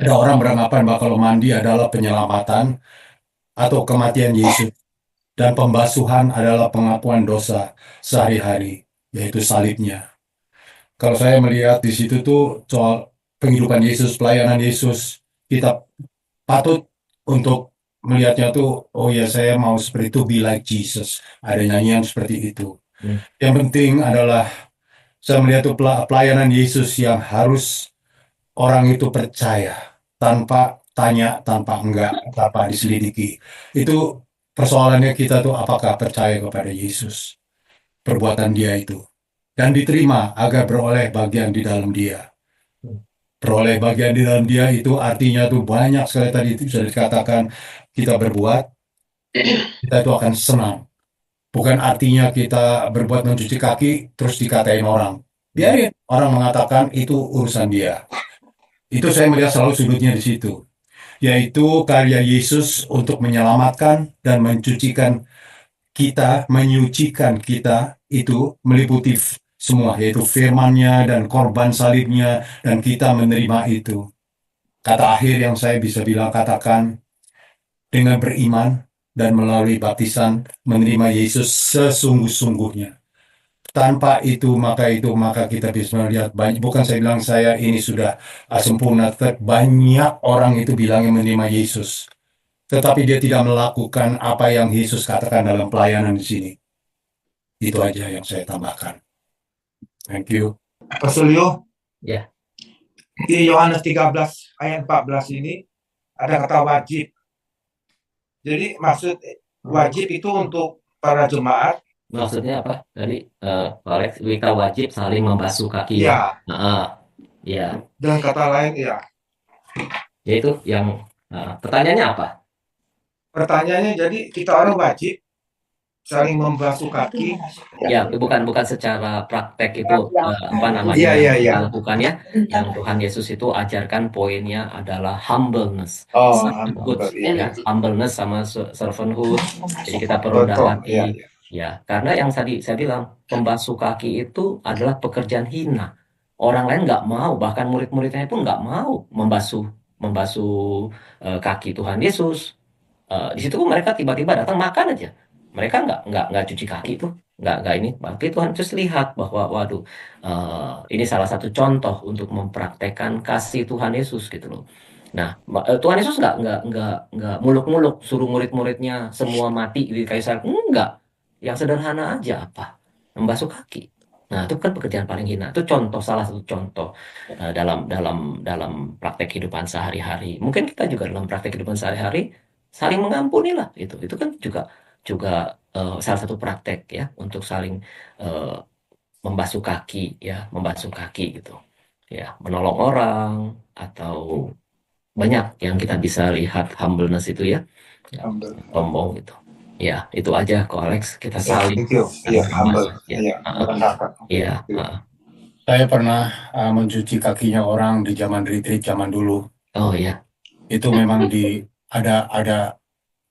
Speaker 8: ada orang beranggapan bahwa kalau mandi adalah penyelamatan atau kematian Yesus, dan pembasuhan adalah pengakuan dosa sehari-hari, yaitu salibnya. Kalau saya melihat di situ tuh soal penghidupan Yesus, pelayanan Yesus, kita patut untuk melihatnya tuh, oh ya saya mau seperti itu, be like Jesus. Ada nyanyian seperti itu. Yang penting adalah saya melihat tuh pelayanan Yesus yang harus orang itu percaya tanpa tanya, tanpa enggak, tanpa diselidiki. Itu persoalannya kita tuh apakah percaya kepada Yesus, perbuatan dia itu. Dan diterima agar beroleh bagian di dalam dia. Peroleh bagian di dalam dia itu artinya tuh banyak sekali tadi itu sudah dikatakan kita berbuat, kita itu akan senang. Bukan artinya kita berbuat mencuci kaki terus dikatain orang. Biarin orang mengatakan itu urusan dia. Itu saya melihat selalu sudutnya di situ. Yaitu karya Yesus untuk menyelamatkan dan mencucikan kita, menyucikan kita itu meliputi semua, yaitu firman-Nya dan korban salibnya, dan kita menerima itu. Kata akhir yang saya bisa bilang katakan, dengan beriman dan melalui baptisan menerima Yesus sesungguh-sungguhnya. Tanpa itu maka kita bisa melihat banyak. Bukan saya bilang saya ini sudah sempurna, tetapi banyak orang itu bilangnya menerima Yesus, tetapi dia tidak melakukan apa yang Yesus katakan dalam pelayanan di sini. Itu aja yang saya tambahkan. Thank you.
Speaker 5: Pasulio,
Speaker 2: Ya.
Speaker 5: di Yohanes 13 ayat 14 ini ada kata wajib. Jadi maksud wajib itu untuk para jemaat.
Speaker 2: Maksudnya apa? Tadi Alex, kita wajib saling membasuh kaki.
Speaker 5: Ya.
Speaker 2: Ya.
Speaker 5: Dan kata lain ya.
Speaker 2: Yaitu yang pertanyaannya apa?
Speaker 5: Pertanyaannya jadi kita orang wajib saling membasuh kaki.
Speaker 2: Ya, bukan secara praktek itu apa namanya
Speaker 5: Iya.
Speaker 2: lakukannya. Yang Tuhan Yesus itu ajarkan poinnya adalah humbleness. Humbleness sama servanthood. Jadi kita perlu dapati. Ya, karena yang tadi saya bilang pembasuh kaki itu adalah pekerjaan hina. Orang lain nggak mau, bahkan murid-muridnya pun nggak mau membasuh kaki Tuhan Yesus. Di situ pun mereka tiba-tiba datang makan aja. Mereka nggak cuci kaki tuh, nggak ini. Tapi Tuhan Yesus lihat bahwa waduh, ini salah satu contoh untuk mempraktekkan kasih Tuhan Yesus gitu loh. Nah, Tuhan Yesus nggak muluk-muluk suruh murid-muridnya semua mati di kayu salib. Enggak, yang sederhana aja apa? Membasuh kaki. Nah, itu kan pekerjaan paling hina. Itu salah satu contoh dalam praktek kehidupan sehari-hari. Mungkin kita juga dalam praktek kehidupan sehari-hari saling mengampuni lah. Itu kan juga salah satu praktek ya untuk saling membasuh kaki gitu. Ya, menolong orang atau banyak yang kita bisa lihat humbleness itu ya. Sombong gitu. Ya, itu aja kok Alex, kita saling.
Speaker 5: Humble.
Speaker 8: Saya pernah mencuci kakinya orang di zaman retreat zaman dulu.
Speaker 2: Oh ya.
Speaker 8: Itu memang ada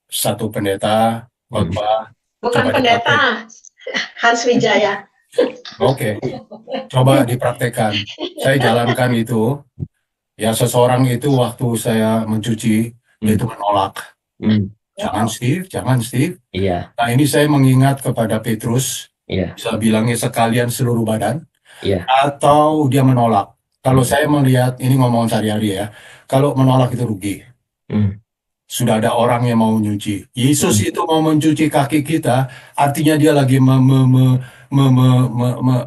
Speaker 8: satu pendeta khotbah.
Speaker 9: Bukan pendeta, Hans Wijaya.
Speaker 8: Oke. Coba dipraktekkan. Saya jalankan itu. Ya, seseorang itu waktu saya mencuci itu menolak. Jangan Steve.
Speaker 2: Iya.
Speaker 8: Nah, ini saya mengingat kepada Petrus.
Speaker 2: Iya.
Speaker 8: Bisa bilangnya sekalian seluruh badan.
Speaker 2: Iya.
Speaker 8: Atau dia menolak. Kalau saya melihat, ini ngomong sehari-hari ya, kalau menolak itu rugi. Sudah ada orang yang mau nyuci. Yesus itu mau mencuci kaki kita, artinya dia lagi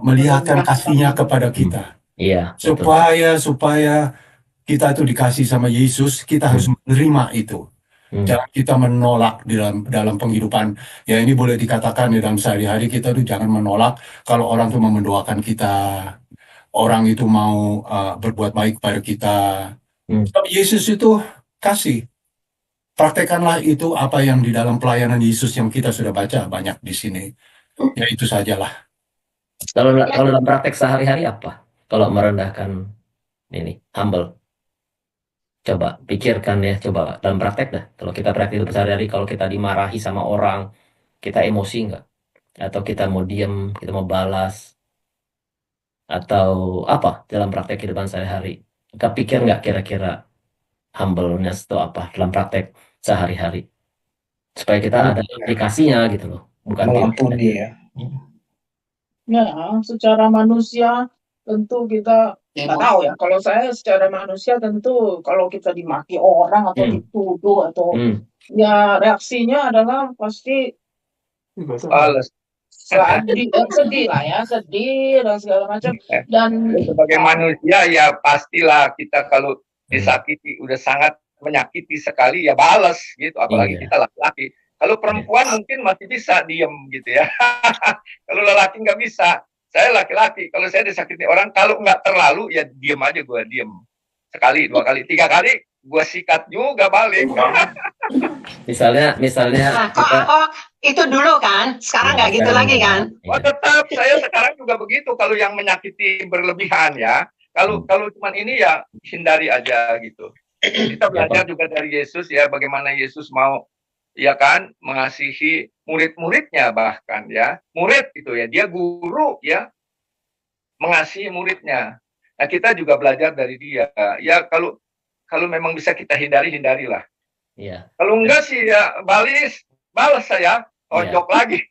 Speaker 8: melihatkan kasihnya kepada kita.
Speaker 2: Iya.
Speaker 8: Supaya kita itu dikasih sama Yesus, kita harus menerima itu. Jangan kita menolak dalam penghidupan. Ya, ini boleh dikatakan dalam sehari-hari kita tuh jangan menolak kalau orang tuh mau mendoakan kita, orang itu mau berbuat baik pada kita. Tapi Yesus itu kasih. Praktekanlah itu apa yang di dalam pelayanan Yesus yang kita sudah baca banyak di sini. Ya itu sajalah.
Speaker 2: Kalau dalam praktek sehari-hari apa? Kalau merendahkan ini humble. Coba pikirkan ya, coba dalam praktek dah. Kalau kita praktek itu sehari-hari, kalau kita dimarahi sama orang, kita emosi nggak? Atau kita mau diam, kita mau balas? Atau apa dalam praktek kehidupan sehari-hari? Kita pikir nggak kira-kira humbleness itu apa dalam praktek sehari-hari? Supaya kita ada aplikasinya gitu loh. Bukan
Speaker 5: mengampuni ya.
Speaker 3: Ya, secara manusia tentu kita Nggak tahu ya. Kalau saya secara manusia tentu kalau kita dimaki orang atau dituduh atau ya reaksinya adalah pasti
Speaker 10: Balas.
Speaker 3: sedih lah ya, sedih dan segala macam. Dan
Speaker 10: sebagai manusia ya pastilah kita kalau disakiti udah sangat menyakiti sekali ya balas gitu, apalagi kita laki-laki. Kalau perempuan mungkin masih bisa diem gitu ya. Kalau lelaki nggak bisa. Saya laki-laki, kalau saya disakiti orang, kalau nggak terlalu ya diem aja, gue diem sekali, 2 kali, 3 kali, gue sikat juga balik.
Speaker 2: Misalnya
Speaker 9: kok itu dulu kan, sekarang nggak gitu lagi kan?
Speaker 10: Tetap saya sekarang juga begitu. Kalau yang menyakiti berlebihan ya, kalau cuman ini ya hindari aja gitu. Kita belajar juga dari Yesus ya, bagaimana Yesus mau ya kan mengasihi murid-muridnya, bahkan ya murid itu ya, dia guru ya, mengasihi muridnya. Nah kita juga belajar dari dia ya. Kalau memang bisa kita hindarilah.
Speaker 2: Iya.
Speaker 10: Kalau enggak sih ya balas saya tonjok lagi.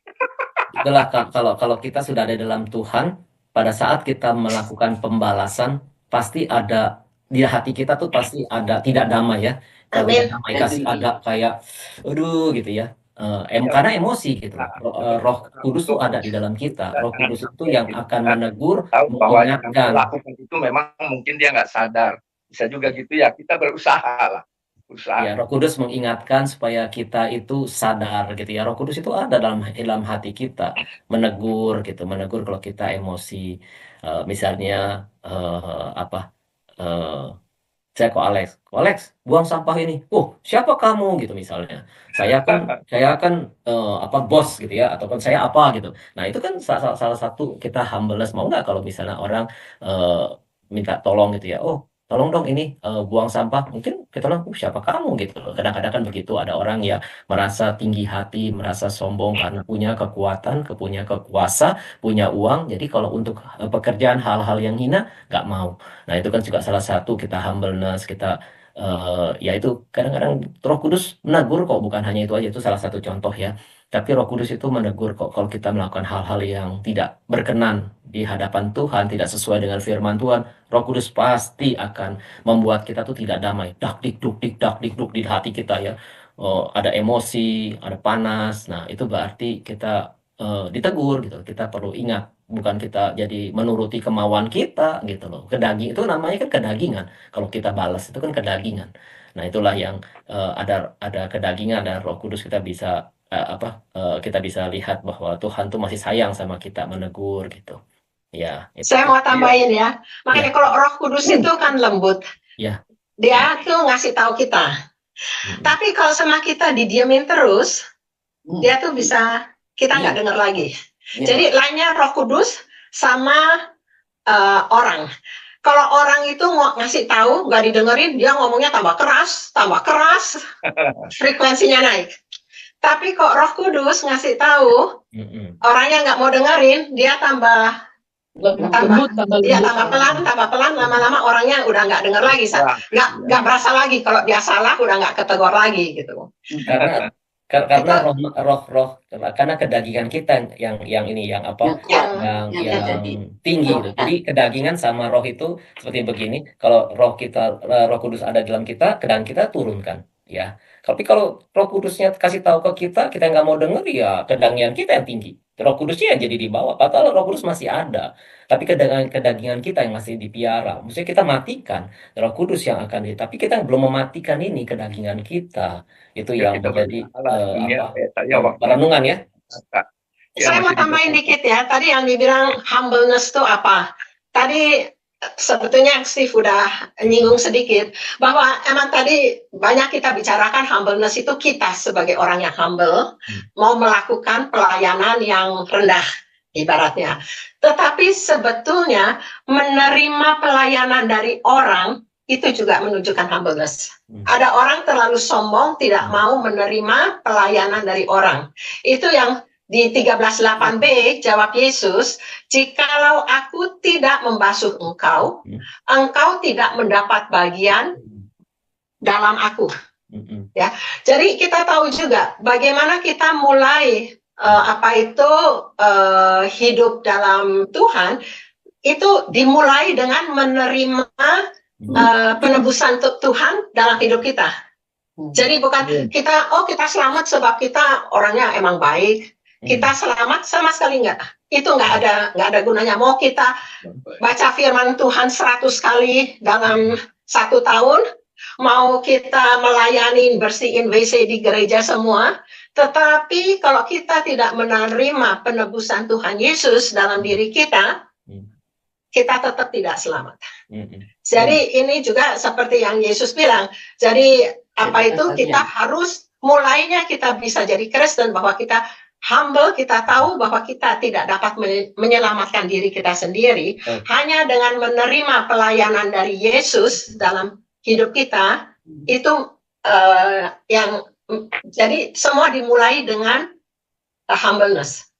Speaker 2: Itulah kalau kita sudah ada dalam Tuhan, pada saat kita melakukan pembalasan pasti ada di hati kita tuh pasti ada tidak damai ya. Kalau tidak damai kasih ada kayak aduh gitu ya. Karena emosi gitu. Roh Kudus tuh ada di dalam kita. Roh Kudus itu yang akan menegur, mengingatkan.
Speaker 10: Melakukan itu memang mungkin dia nggak sadar. Bisa juga gitu ya. Kita berusaha lah.
Speaker 2: Ya, Roh Kudus mengingatkan supaya kita itu sadar gitu ya. Roh Kudus itu ada dalam hati kita, menegur gitu, menegur kalau kita emosi. Misalnya saya ke Alex, buang sampah ini. Siapa kamu gitu misalnya. Saya kan bos gitu ya, ataupun saya apa gitu. Nah itu kan salah satu kita humbleness. Mau nggak kalau misalnya orang minta tolong gitu ya. Tolong dong ini buang sampah. Mungkin kita bilang, siapa kamu gitu loh. Kadang-kadang kan begitu, ada orang yang merasa tinggi hati, merasa sombong karena punya kekuatan, punya kekuasa, punya uang. Jadi kalau untuk pekerjaan hal-hal yang hina, nggak mau. Nah itu kan juga salah satu kita humbleness, kita ya itu kadang-kadang Roh Kudus menegur kok, bukan hanya itu aja, itu salah satu contoh ya. Tapi Roh Kudus itu menegur kok kalau kita melakukan hal-hal yang tidak berkenan di hadapan Tuhan, tidak sesuai dengan firman Tuhan. Roh Kudus pasti akan membuat kita tuh tidak damai. Dak dik duk di hati kita ya. Ada emosi, ada panas. Nah, itu berarti kita ditegur gitu. Kita perlu ingat, bukan kita jadi menuruti kemauan kita gitu loh. Kedaging itu namanya kan kedagingan. Kalau kita balas itu kan kedagingan. Nah, itulah yang ada kedagingan dan Roh Kudus kita bisa kita bisa lihat bahwa Tuhan tuh masih sayang sama kita, menegur gitu. Ya,
Speaker 9: saya mau tambahin ya. Makanya kalau Roh Kudus itu kan lembut.
Speaker 2: Ya.
Speaker 9: Dia tuh ngasih tahu kita. Tapi kalau sama kita didiamin terus, dia tuh bisa kita nggak dengar lagi. Jadi lainnya Roh Kudus sama orang. Kalau orang itu ngasih tahu nggak didengerin, dia ngomongnya tambah keras, frekuensinya naik. Tapi kok Roh Kudus ngasih tahu, orangnya nggak mau dengerin, dia tambah pelan, lama-lama orangnya udah nggak dengar lagi, nggak berasa lagi kalau dia salah, udah nggak ketegur lagi gitu.
Speaker 2: Karena roh karena kedagingan kita yang tinggi gitu. Jadi kedagingan sama roh itu seperti begini. Kalau Roh Kudus ada dalam kita, kedagingan kita turunkan ya. Tapi kalau Roh Kudusnya kasih tahu ke kita nggak mau denger ya, kedagingan kita yang tinggi. Roh Kudusnya yang jadi di bawah. Padahal Roh Kudus masih ada, tapi kedagingan kita yang masih dipiara. Maksudnya kita matikan Roh Kudus yang akan tapi kita belum mematikan ini kedagingan kita. Itu yang menjadi perenungan ya.
Speaker 9: Saya mau tambahin dikit ya. Tadi yang dibilang humbleness itu apa? Tadi sebetulnya Steve udah nyinggung sedikit bahwa emang tadi banyak kita bicarakan humbleness itu kita sebagai orang yang humble mau melakukan pelayanan yang rendah ibaratnya. Tetapi sebetulnya menerima pelayanan dari orang itu juga menunjukkan humbleness. Ada orang terlalu sombong tidak mau menerima pelayanan dari orang. Itu yang di 13:8b jawab Yesus, jikalau aku tidak membasuh engkau, engkau tidak mendapat bagian dalam aku. Ya, jadi kita tahu juga bagaimana kita mulai hidup dalam Tuhan. itu dimulai dengan menerima penebusan Tuhan dalam hidup kita. Jadi bukan kita selamat sebab kita orangnya emang baik. Kita selamat sama sekali enggak. Itu enggak ada gunanya. Mau kita baca firman Tuhan 100 kali dalam 1 tahun, mau kita melayani bersihin WC di gereja semua, tetapi kalau kita tidak menerima penebusan Tuhan Yesus dalam diri kita, kita tetap tidak selamat. Jadi ini juga seperti yang Yesus bilang. Jadi apa itu kita harus mulainya kita bisa jadi Kristen, bahwa kita humble, kita tahu bahwa kita tidak dapat menyelamatkan diri kita sendiri. Hanya dengan menerima pelayanan dari Yesus dalam hidup kita, itu yang jadi semua dimulai dengan humbleness.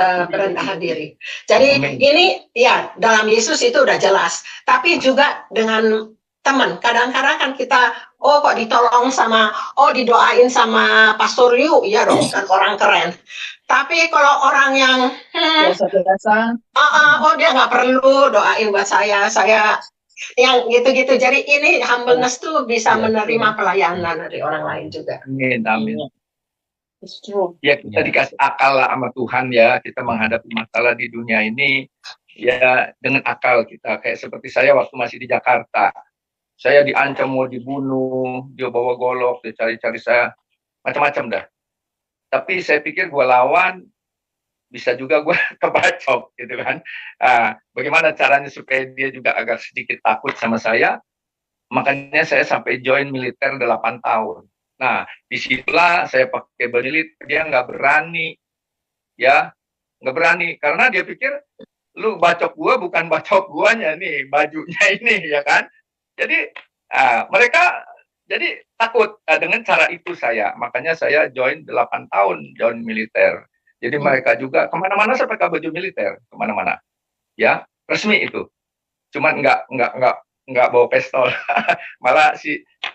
Speaker 9: Perendahan diri. Jadi ini ya dalam Yesus itu udah jelas, tapi juga dengan teman. Kadang-kadang kan kita kok ditolong sama didoain sama Pastor Yu, ya dong, kan orang keren. Tapi kalau orang yang
Speaker 3: biasa-biasa,
Speaker 9: dia nggak perlu doain buat saya yang gitu-gitu. Jadi ini humbleness tuh bisa menerima pelayanan dari orang lain juga.
Speaker 10: Amin. It's true. Ya kita dikasih akal lah sama Tuhan ya, kita menghadapi masalah di dunia ini ya dengan akal kita. Kayak seperti saya waktu masih di Jakarta, saya diancam mau dibunuh, dia bawa golok, dia cari-cari saya, macam-macam dah. Tapi saya pikir gue lawan, bisa juga gue kebacok gitu kan. Bagaimana caranya supaya dia juga agak sedikit takut sama saya, makanya saya sampai join militer 8 tahun. Nah, disitulah saya pakai belilit, dia nggak berani, ya, nggak berani, karena dia pikir, lu bacok gua bukan bacok guanya nih, bajunya ini, ya kan? Jadi, mereka jadi takut dengan cara itu makanya saya join 8 tahun, join militer. Jadi mereka juga, kemana-mana saya pakai baju militer, kemana-mana, ya, resmi itu. Cuman nggak bawa pistol, malah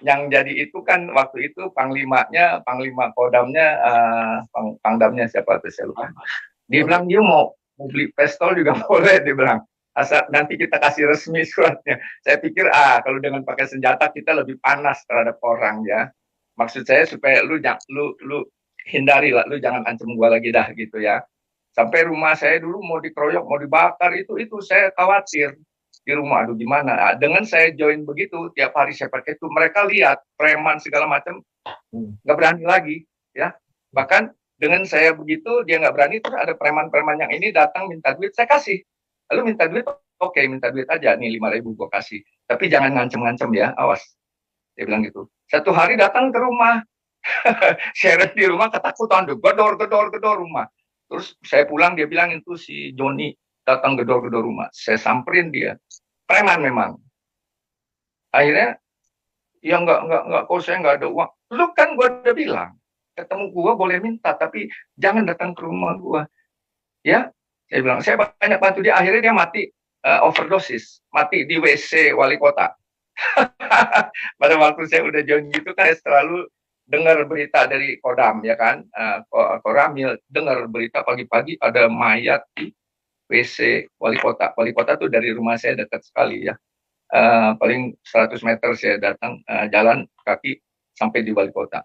Speaker 10: yang jadi itu kan waktu itu panglima kodamnya, pangdamnya siapa tuh saya lupa. Dia bilang dia mau beli pistol juga boleh, dia bilang asal nanti kita kasih resmi suratnya. Saya pikir kalau dengan pakai senjata kita lebih panas terhadap orang ya. Maksud saya supaya lu hindari lah, lu jangan ancam gua lagi dah gitu ya. Sampai rumah saya dulu mau dikeroyok, mau dibakar, itu saya khawatir di rumah, aduh gimana. Dengan saya join begitu, tiap hari saya pakai itu, mereka lihat preman segala macam, nggak berani lagi, ya. Bahkan dengan saya begitu, dia nggak berani, terus ada preman-preman yang ini datang minta duit, saya kasih. Lalu minta duit, oke, minta duit aja, nih 5.000 gue kasih. Tapi jangan ngancem-ngancem ya, awas. Dia bilang gitu. Satu hari datang ke rumah, share di rumah ketakutan, gedor rumah. Terus saya pulang, dia bilang itu si Joni datang gedor-gedor rumah. Saya samperin dia. Preman memang. Akhirnya, ya nggak, kok saya nggak ada uang. Lu kan gua udah bilang, ketemu gua boleh minta, tapi jangan datang ke rumah gua. Ya, saya bilang, saya banyak bantu dia. Akhirnya dia mati overdosis, mati di WC wali kota. Pada waktu saya udah join gitu kan, saya selalu dengar berita dari Kodam, ya kan, Koramil, dengar berita pagi-pagi ada mayat di WC wali kota. Wali kota tuh dari rumah saya dekat sekali ya. Paling 100 meter saya datang jalan kaki sampai di wali kota.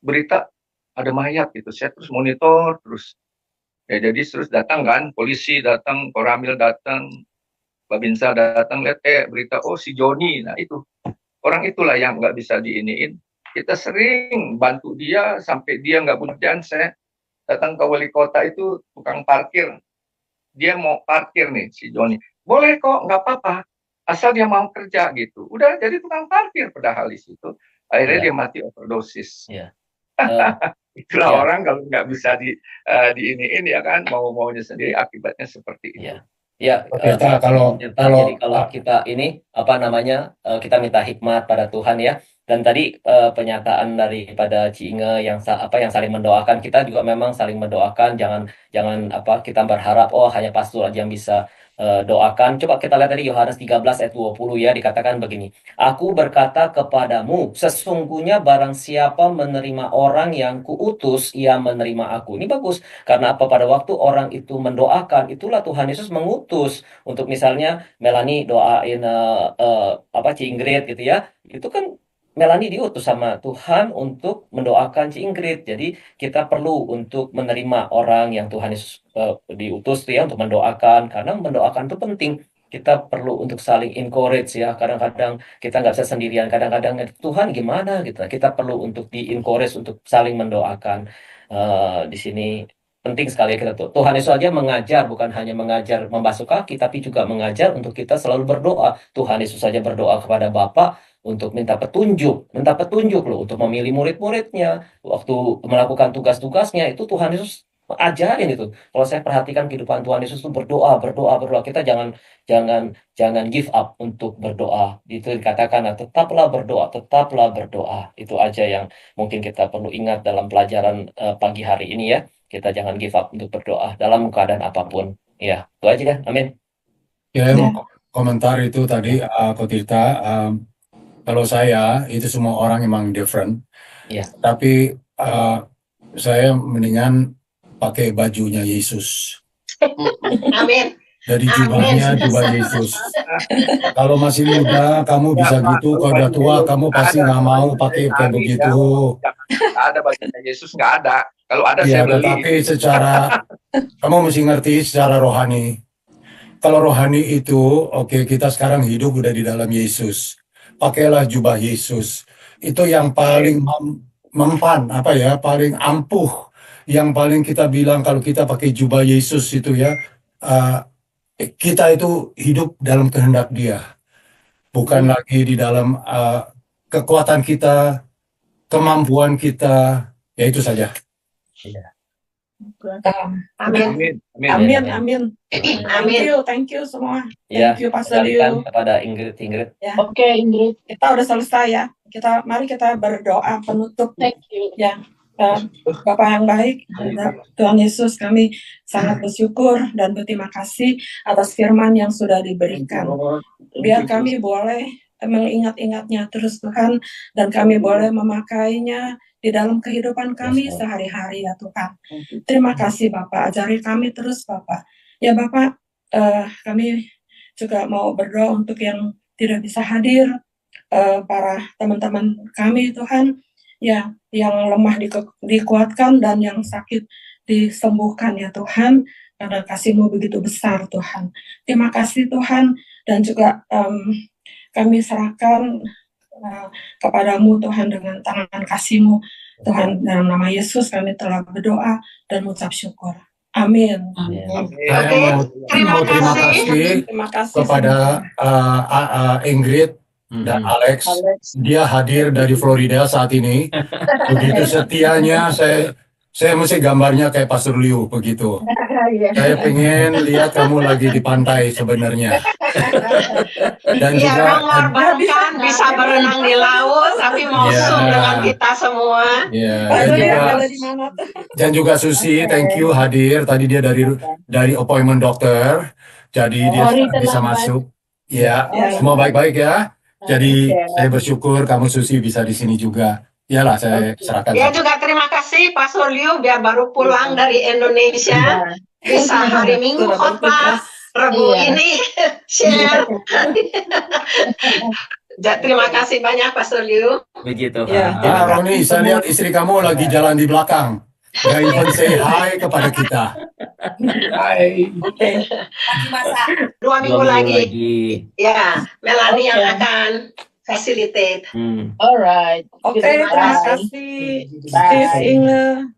Speaker 10: Berita ada mayat gitu. Saya terus monitor terus. Ya jadi terus datang kan, polisi datang, Koramil datang, Babinsa datang, lihat berita si Joni. Nah itu orang itulah yang nggak bisa diiniin. Kita sering bantu dia sampai dia nggak punya kerjaan. Saya datang ke wali kota itu tukang parkir. Dia mau parkir nih si Joni, boleh kok, nggak apa-apa, asal dia mau kerja gitu. Udah jadi tukang parkir padahal di situ. Akhirnya dia mati overdosis. Itulah orang kalau nggak bisa diiniin ya kan, mau-maunya sendiri, akibatnya seperti itu.
Speaker 2: Ya, kalau kita ini kita minta hikmat pada Tuhan ya. Dan tadi pernyataan daripada Ci Inge yang saling mendoakan, kita juga memang saling mendoakan, jangan kita berharap hanya pastor aja yang bisa doakan. Coba kita lihat tadi Yohanes 13 ayat 20 ya, dikatakan begini. Aku berkata kepadamu, sesungguhnya barang siapa menerima orang yang kuutus, ia menerima aku. Ini bagus, karena apa? Pada waktu orang itu mendoakan, itulah Tuhan Yesus mengutus. Untuk misalnya Melanie doain Ci Ingrid gitu ya, itu kan Melanie diutus sama Tuhan untuk mendoakan Ci Ingrid. Jadi kita perlu untuk menerima orang yang Tuhan Yesus diutus ya untuk mendoakan, karena mendoakan itu penting. Kita perlu untuk saling encourage ya. Kadang-kadang kita nggak bisa sendirian. Kadang-kadang Tuhan gimana gitu. Kita perlu untuk di-encourage untuk saling mendoakan. Di sini penting sekali kita tuh. Tuhan Yesus aja mengajar, bukan hanya mengajar membasuh kaki, tapi juga mengajar untuk kita selalu berdoa. Tuhan Yesus saja berdoa kepada Bapa untuk minta petunjuk loh, untuk memilih murid-muridnya. Waktu melakukan tugas-tugasnya, itu Tuhan Yesus ajarin itu. Kalau saya perhatikan kehidupan Tuhan Yesus itu berdoa. Kita jangan give up untuk berdoa. Itu dikatakan, tetaplah berdoa. Itu aja yang mungkin kita perlu ingat dalam pelajaran pagi hari ini ya. Kita jangan give up untuk berdoa dalam keadaan apapun. Ya, itu aja kan. Amin.
Speaker 8: Ya, mau komentar itu tadi, Kotita. Kalau saya, itu semua orang emang different.
Speaker 2: Iya.
Speaker 8: Tapi saya mendingan pakai bajunya Yesus.
Speaker 9: Amin.
Speaker 8: Jadi jubahnya jubah Yesus. Kalau masih muda, kamu bisa gitu. Kalau udah tua, kamu pasti nggak mau pakai kayak begitu.
Speaker 10: Nggak ada bajunya Yesus, nggak ada. Kalau ada
Speaker 8: Ya,
Speaker 10: saya beli.
Speaker 8: tetapi kamu mesti ngerti secara rohani. Kalau rohani itu, oke, kita sekarang hidup udah di dalam Yesus. Pakailah jubah Yesus. Itu yang paling mempan, paling ampuh. Yang paling kita bilang kalau kita pakai jubah Yesus itu ya, kita itu hidup dalam kehendak Dia. Bukan lagi di dalam kekuatan kita, kemampuan kita. Ya itu saja.
Speaker 9: Amin.
Speaker 1: Thank you semua.
Speaker 2: Ya,
Speaker 1: Thank you Pastor
Speaker 2: kembalikan
Speaker 1: Liu.
Speaker 2: kepada Ingrid.
Speaker 1: Ya.
Speaker 11: Oke, Ingrid.
Speaker 1: Kita udah selesai ya. Mari kita berdoa penutup.
Speaker 11: Thank you.
Speaker 1: Ya. Bapak yang baik, Tuhan Yesus, kami sangat bersyukur dan berterima kasih atas firman yang sudah diberikan. Biar kami boleh mengingat-ingatnya terus Tuhan, dan kami boleh memakainya di dalam kehidupan kami sehari-hari ya Tuhan. Terima kasih Bapak, ajari kami terus Bapak. Ya Bapak, kami juga mau berdoa untuk yang tidak bisa hadir, para teman-teman kami Tuhan, ya, yang lemah dikuatkan dan yang sakit disembuhkan ya Tuhan, karena kasih-Mu begitu besar Tuhan. Terima kasih Tuhan, dan juga kami serahkan kepadamu Tuhan dengan tangan kasih-Mu Tuhan, dalam nama Yesus kami telah berdoa dan mengucap syukur. Amin.
Speaker 8: Saya mau terima kasih kepada Ingrid dan Alex. Dia hadir dari Florida saat ini. Begitu setianya, saya mesti gambarnya kayak Pastor Liu begitu. Saya pengen lihat kamu lagi di pantai sebenarnya. Dan
Speaker 9: Ya,
Speaker 8: juga
Speaker 9: mengorbankan bisa berenang di laut, tapi mau Zoom dengan kita semua.
Speaker 8: dan juga Susi, thank you hadir. Tadi dia dari appointment dokter, jadi dia bisa masuk. Ya, semua baik-baik ya. Jadi saya bersyukur kamu Susi bisa di sini juga. Iyalah, saya serahkan.
Speaker 9: Ya, juga terima kasih Pastor Liu, biar baru pulang dari Indonesia, bisa hari Minggu khotbah, Rabu ini share. Terima kasih banyak Pastor Liu.
Speaker 2: Begitu.
Speaker 8: Roni, saya lihat istri kamu lagi jalan di belakang. Gak even say hi kepada kita.
Speaker 10: Hai.
Speaker 9: Dua minggu lagi. Ya, Melanie yang akan facilitate.
Speaker 11: Alright.
Speaker 1: Oke, terima kasih Steve, Inge.